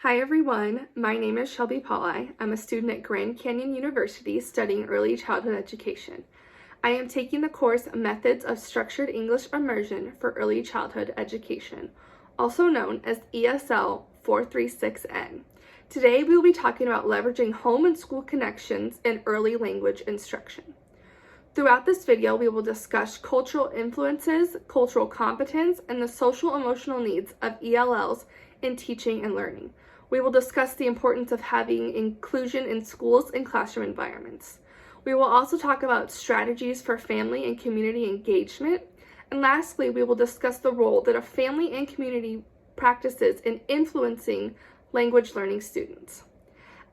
Hi everyone, my name is Shelby Paulai. I'm a student at Grand Canyon University studying early childhood education. I am taking the course Methods of Structured English Immersion for Early Childhood Education, also known as ESL-436N. Today we will be talking about leveraging home and school connections in early language instruction. Throughout this video, we will discuss cultural influences, cultural competence, and the social-emotional needs of ELLs in teaching and learning. We will discuss the importance of having inclusion in schools and classroom environments. We will also talk about strategies for family and community engagement. And lastly, we will discuss the role that a family and community practices in influencing language learning students.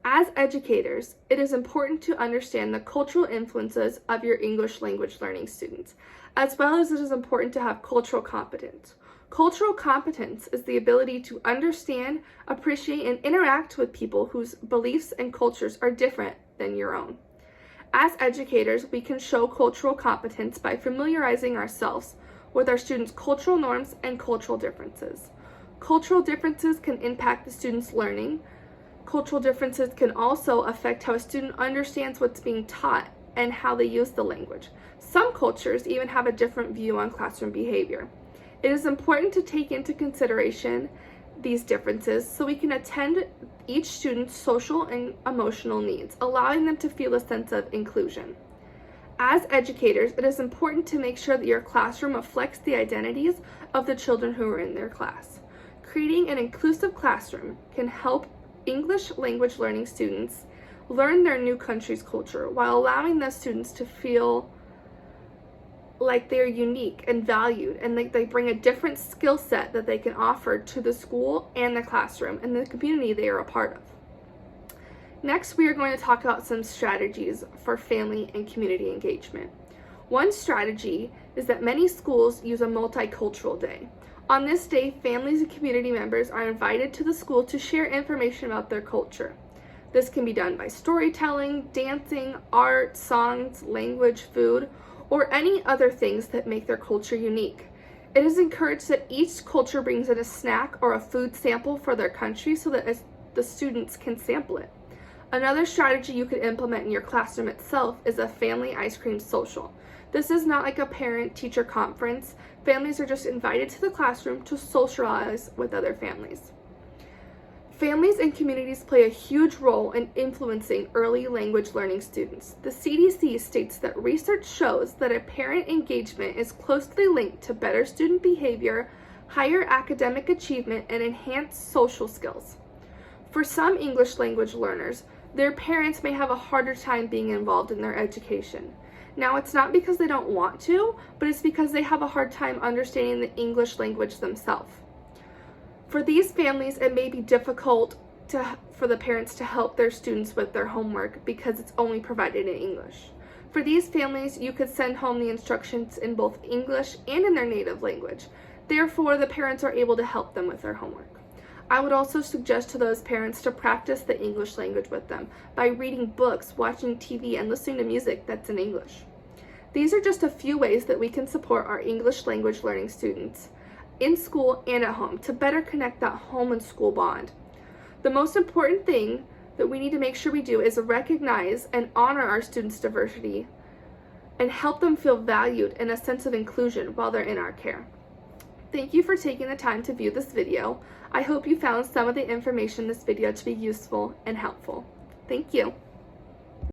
As educators, it is important to understand the cultural influences of your English language learning students, as well as it is important to have cultural competence. Cultural competence is the ability to understand, appreciate, and interact with people whose beliefs and cultures are different than your own. As educators, we can show cultural competence by familiarizing ourselves with our students' cultural norms and cultural differences. Cultural differences can impact the student's learning. Cultural differences can also affect how a student understands what's being taught and how they use the language. Some cultures even have a different view on classroom behavior. It is important to take into consideration these differences so we can attend each student's social and emotional needs, allowing them to feel a sense of inclusion. As educators, it is important to make sure that your classroom reflects the identities of the children who are in their class. Creating an inclusive classroom can help English language learning students learn their new country's culture while allowing those students to feel like they're unique and valued, and they bring a different skill set that they can offer to the school and the classroom and the community they are a part of. Next, we are going to talk about some strategies for family and community engagement. One strategy is that many schools use a multicultural day. On this day, families and community members are invited to the school to share information about their culture. This can be done by storytelling, dancing, art, songs, language, food, or any other things that make their culture unique. It is encouraged that each culture brings in a snack or a food sample for their country so that the students can sample it. Another strategy you could implement in your classroom itself is a family ice cream social. This is not like a parent-teacher conference. Families are just invited to the classroom to socialize with other families. Families and communities play a huge role in influencing early language learning students. The CDC states that research shows that a parent engagement is closely linked to better student behavior, higher academic achievement, and enhanced social skills. For some English language learners, their parents may have a harder time being involved in their education. Now, it's not because they don't want to, but it's because they have a hard time understanding the English language themselves. For these families, it may be difficult for the parents to help their students with their homework because it's only provided in English. For these families, you could send home the instructions in both English and in their native language. Therefore, the parents are able to help them with their homework. I would also suggest to those parents to practice the English language with them by reading books, watching TV, and listening to music that's in English. These are just a few ways that we can support our English language learning students in school and at home to better connect that home and school bond. The most important thing that we need to make sure we do is recognize and honor our students' diversity and help them feel valued and a sense of inclusion while they're in our care. Thank you for taking the time to view this video. I hope you found some of the information in this video to be useful and helpful. Thank you.